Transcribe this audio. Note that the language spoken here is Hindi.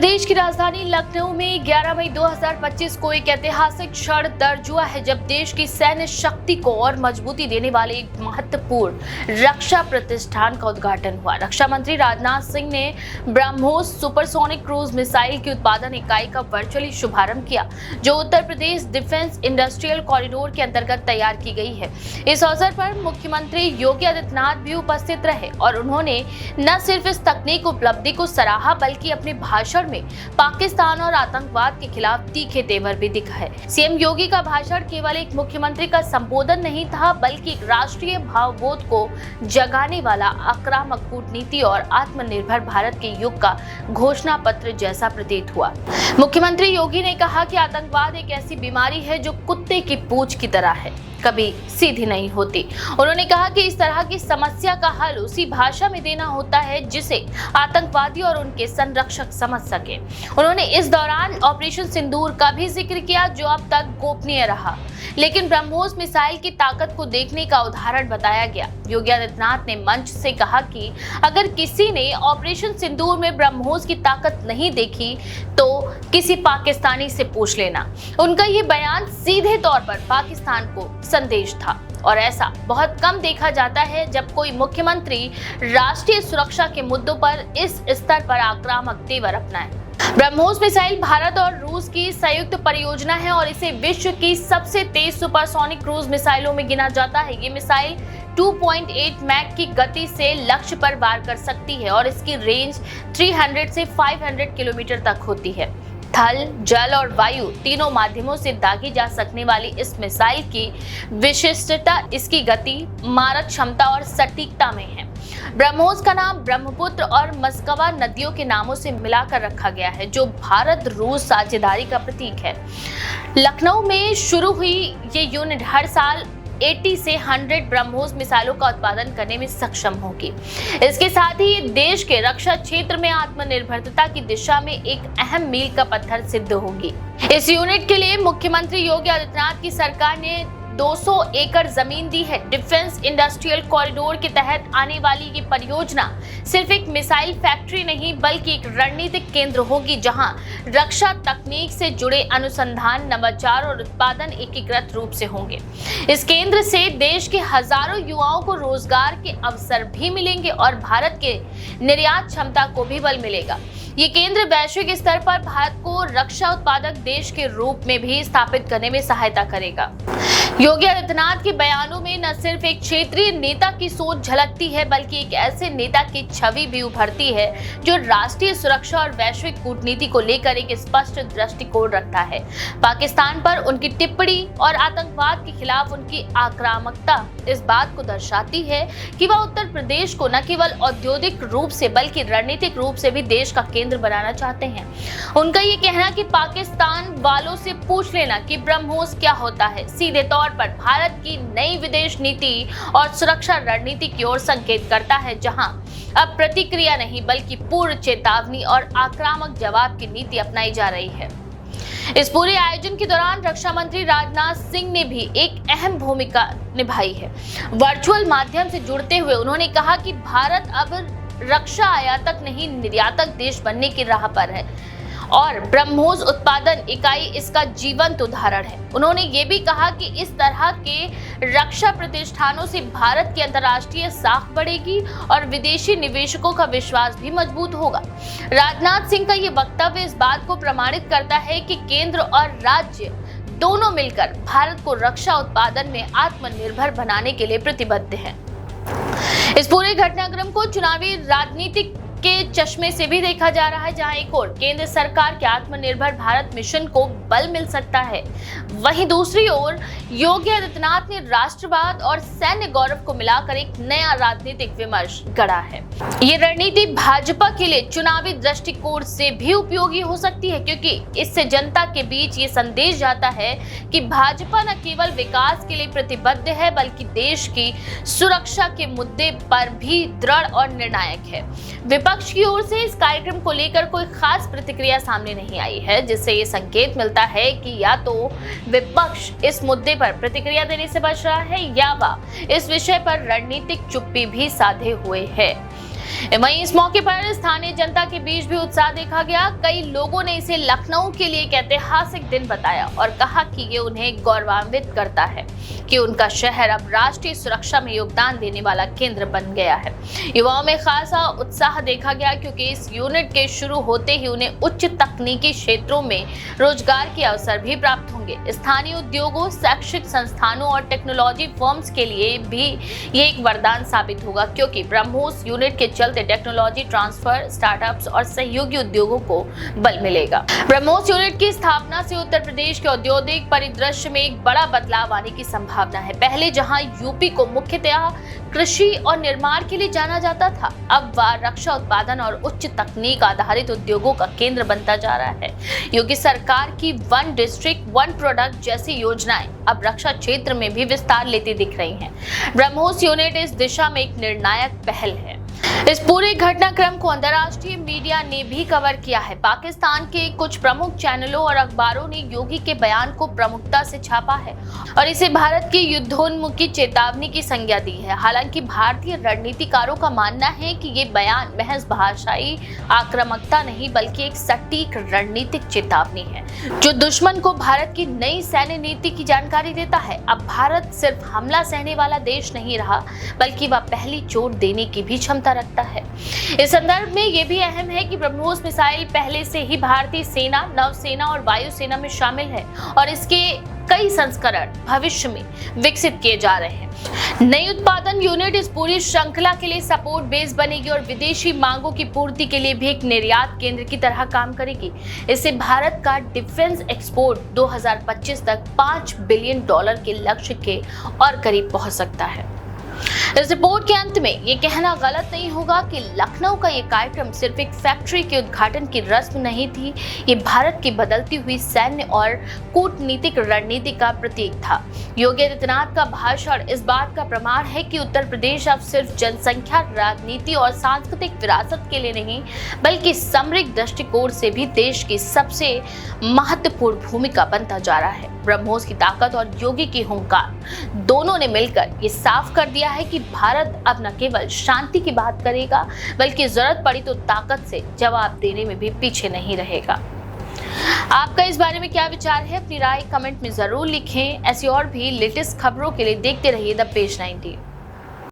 प्रदेश की राजधानी लखनऊ में 11 मई 2025 को एक ऐतिहासिक क्षण दर्ज हुआ है जब देश की सैन्य शक्ति को और मजबूती देने वाले एक महत्वपूर्ण रक्षा प्रतिष्ठान का उद्घाटन हुआ। रक्षा मंत्री राजनाथ सिंह ने ब्रह्मोस सुपरसोनिक क्रूज मिसाइल की उत्पादन इकाई का वर्चुअली शुभारंभ किया, जो Uttar Pradesh defence industrial corridor के अंतर्गत तैयार की गई है। इस अवसर पर मुख्यमंत्री योगी आदित्यनाथ भी उपस्थित रहे और उन्होंने न सिर्फ इस तकनीक उपलब्धि को सराहा बल्कि अपने भाषण में पाकिस्तान और आतंकवाद के खिलाफ तीखे तेवर भी दिखाए। सीएम योगी का भाषण केवल एक मुख्यमंत्री का संबोधन नहीं था, बल्कि राष्ट्रीय भावबोध को जगाने वाला आक्रामक कूटनीति और आत्मनिर्भर भारत के युग का घोषणा पत्र जैसा प्रतीत हुआ। मुख्यमंत्री योगी ने कहा कि आतंकवाद एक ऐसी बीमारी है जो कुत्ते की पूंछ की तरह है, कभी सीधी नहीं होती। उन्होंने कहा कि इस तरह की समस्या का हल उसी भाषा में देना होता है जिसे आतंकवादी और उनके संरक्षक समझ सके। उन्होंने इस दौरान ऑपरेशन सिंदूर का भी जिक्र किया, जो अब तक गोपनीय रहा, लेकिन ब्रह्मोस मिसाइल की ताकत को देखने का उदाहरण बताया गया। योगी आदित्यनाथ ने मंच से कहा कि अगर किसी ने ऑपरेशन सिंदूर में ब्रह्मोस की ताकत नहीं देखी तो किसी पाकिस्तानी से पूछ लेना। उनका ये बयान सीधे तौर पर पाकिस्तान को संदेश था और ऐसा बहुत कम देखा जाता है जब कोई मुख्यमंत्री राष्ट्रीय सुरक्षा के मुद्दों पर इस स्तर पर आक्रामक तेवर अपनाए। ब्रह्मोस मिसाइल भारत और रूस की संयुक्त परियोजना है और इसे विश्व की सबसे तेज सुपरसोनिक क्रूज मिसाइलों में गिना जाता है। ये मिसाइल 2.8 मैक की गति से लक्ष्य पर वार कर सकती है और इसकी रेंज 300 से 500 किलोमीटर तक होती है। थल, जल और वायु तीनों माध्यमों से दागी जा सकने वाली इस मिसाइल की विशिष्टता इसकी गति, मारक क्षमता और सटीकता में है। ब्रह्मोस का नाम ब्रह्मपुत्र और मस्कवा नदियों के नामों से मिलाकर रखा गया है, जो भारत रूस साझेदारी का प्रतीक है। लखनऊ में शुरू हुई ये यूनिट हर साल 80 से 100 ब्रह्मोस मिसाइलों का उत्पादन करने में सक्षम होगी। इसके साथ ही ये देश के रक्षा क्षेत्र में आत्मनिर्भरता की दिशा में एक अहम मील का पत्थर सिद्ध होगी। इस यूनिट के लिए मुख्यमंत्री योगी आदित्यनाथ की सरकार ने 200 एकड़ जमीन दी है। डिफेंस इंडस्ट्रियल कॉरिडोर के तहत आने वाली ये परियोजना सिर्फ एक मिसाइल फैक्ट्री नहीं बल्कि एक रणनीतिक केंद्र होगी, जहां रक्षा तकनीक से जुड़े अनुसंधान, नवाचार और उत्पादन एकीकृत रूप से होंगे। इस केंद्र से देश के हजारों युवाओं को रोजगार के अवसर भी मिलेंगे और भारत के निर्यात क्षमता को भी बल मिलेगा। ये केंद्र वैश्विक स्तर पर भारत को रक्षा उत्पादक देश के रूप में भी स्थापित करने में सहायता करेगा। योगी आदित्यनाथ के बयानों में न सिर्फ एक क्षेत्रीय नेता की सोच झलकती है बल्कि एक ऐसे नेता की छवि भी उभरती है जो राष्ट्रीय सुरक्षा और वैश्विक कूटनीति को लेकर एक स्पष्ट दृष्टिकोण रखता है। पाकिस्तान पर उनकी टिप्पणी और आतंकवाद के खिलाफ उनकी आक्रामकता इस बात को दर्शाती है कि वह उत्तर प्रदेश को न केवल औद्योगिक रूप से बल्कि रणनीतिक रूप से भी देश का केंद्र बनाना चाहते हैं। उनका ये कहना कि पाकिस्तान वालों से पूछ लेना कि ब्रह्मोस क्या होता है, सीधे तौर पर भारत की नई विदेश नीति और सुरक्षा रणनीति की ओर संकेत करता है, जहां अब प्रतिक्रिया नहीं बल्कि पूर्ण चेतावनी और आक्रामक जवाब की नीति अपनाई जा रही है। इस पूरे आयोजन के दौरान रक्षा मंत्री राजनाथ सिंह ने भी एक अहम भूमिका निभाई है। वर्चुअल माध्यम से जुड़ते हुए उन्होंने कहा कि भारत अब रक्षा आयातक नहीं निर्यातक देश बनने की राह पर है और ब्रह्मोस उत्पादन इकाई इसका जीवंत उदाहरण है। उन्होंने ये भी कहा कि इस तरह के रक्षा प्रतिष्ठानों से भारत की अंतर्राष्ट्रीय साख बढ़ेगी और विदेशी निवेशकों का विश्वास भी मजबूत होगा। राजनाथ सिंह का ये वक्तव्य इस बात को प्रमाणित करता है कि केंद्र और राज्य दोनों मिलकर भारत को रक्षा उत्पादन में आत्मनिर्भर बनाने के लिए प्रतिबद्ध हैं। इस पूरे घटनाक्रम को चुनावी राजनीतिक के चश्मे से भी देखा जा रहा है, जहां एक ओर केंद्र सरकार के आत्मनिर्भर भारत मिशन को बल मिल सकता है, वहीं दूसरी ओर योगी आदित्यनाथ ने राष्ट्रवाद और सैन्य गौरव को मिलाकर एक नया राजनीतिक विमर्श गढ़ा है। ये रणनीति भाजपा के लिए चुनावी दृष्टिकोण से भी उपयोगी हो सकती है, क्योंकि इससे जनता के बीच ये संदेश जाता है कि भाजपा न केवल विकास के लिए प्रतिबद्ध है बल्कि देश की सुरक्षा के मुद्दे पर भी दृढ़ और निर्णायक है। विपक्ष की ओर से इस कार्यक्रम को लेकर कोई खास प्रतिक्रिया सामने नहीं आई है, जिससे ये संकेत मिलता है कि या तो विपक्ष इस मुद्दे पर प्रतिक्रिया देने से बच रहा है या वह इस विषय पर रणनीतिक चुप्पी भी साधे हुए है। वहीं इस मौके पर स्थानीय जनता के बीच भी उत्साह देखा गया। कई लोगों ने इसे लखनऊ के लिए एक ऐतिहासिक दिन बताया और कहा कि ये उन्हें गौरवान्वित करता है कि उनका शहर अब राष्ट्रीय सुरक्षा में योगदान देने वाला केंद्र बन गया है। युवाओं में खासा उत्साह देखा गया क्योंकि इस यूनिट के शुरू होते ही उन्हें उच्च तकनीकी क्षेत्रों में रोजगार के अवसर भी प्राप्त होंगे। स्थानीय उद्योगों, शैक्षिक संस्थानों और टेक्नोलॉजी फर्म्स के लिए भी ये एक वरदान साबित होगा क्योंकि ब्रह्मोस यूनिट के चलते टेक्नोलॉजी ट्रांसफर, स्टार्टअप्स और सहयोगी उद्योगों को बल मिलेगा। ब्रह्मोस यूनिट की स्थापना से उत्तर प्रदेश के औद्योगिक परिदृश्य में एक बड़ा बदलाव आने की संभावना है। पहले जहां यूपी को मुख्यतः कृषि और निर्माण के लिए जाना जाता था, अब वह रक्षा उत्पादन और उच्च तकनीक आधारित उद्योगों का केंद्र बनता जा रहा है। योगी सरकार की वन डिस्ट्रिक्ट वन प्रोडक्ट जैसी योजनाएं अब रक्षा क्षेत्र में भी विस्तार लेती दिख रही हैं। ब्रह्मोस यूनिट इस दिशा में एक निर्णायक पहल है। इस पूरे घटनाक्रम को अंतर्राष्ट्रीय मीडिया ने भी कवर किया है। पाकिस्तान के कुछ प्रमुख चैनलों और अखबारों ने योगी के बयान को प्रमुखता से छापा है और इसे भारत की युद्धोन्मुखी चेतावनी की संज्ञा दी है। हालांकि भारतीय रणनीतिकारों का मानना है कि ये बयान महज भाषाई आक्रामकता नहीं बल्कि एक सटीक रणनीतिक चेतावनी है जो दुश्मन को भारत की नई सैन्य नीति की जानकारी देता है। अब भारत सिर्फ हमला सहने वाला देश नहीं रहा बल्कि वह पहली चोट देने की भी क्षमता रखता है। इस संदर्भ में यह भी अहम है कि ब्रह्मोस मिसाइल पहले से ही भारतीय सेना, नौसेना और वायुसेना में शामिल है और इसके कई संस्करण भविष्य में विकसित किए जा रहे हैं। नई उत्पादन यूनिट इस पूरी श्रृंखला के लिए सपोर्ट बेस बनेगी और विदेशी मांगों की पूर्ति के लिए भी एक निर्यात केंद्र की तरह काम करेगी। इससे भारत का डिफेंस एक्सपोर्ट 2025 तक $5 बिलियन के लक्ष्य के और करीब पहुंच सकता है। इस रिपोर्ट के अंत में ये कहना गलत नहीं होगा कि लखनऊ का ये कार्यक्रम सिर्फ एक फैक्ट्री के उद्घाटन की रस्म नहीं थी, ये भारत की बदलती हुई सैन्य और कूटनीतिक रणनीति का प्रतीक था। योगी आदित्यनाथ का भाषण इस बात का प्रमाण है कि उत्तर प्रदेश अब सिर्फ जनसंख्या, राजनीति और सांस्कृतिक विरासत के लिए नहीं बल्कि समृद्ध दृष्टिकोण से भी देश की सबसे महत्वपूर्ण भूमिका बनता जा रहा है। ब्रह्मोस की ताकत और योगी की हुंकार दोनों ने मिलकर ये साफ कर दिया है कि भारत अब न केवल शांति की बात करेगा बल्कि जरूरत पड़ी तो ताकत से जवाब देने में भी पीछे नहीं रहेगा। आपका इस बारे में क्या विचार है? अपनी राय कमेंट में जरूर लिखें। ऐसी और भी लेटेस्ट खबरों के लिए देखते रहिए द पेज 90।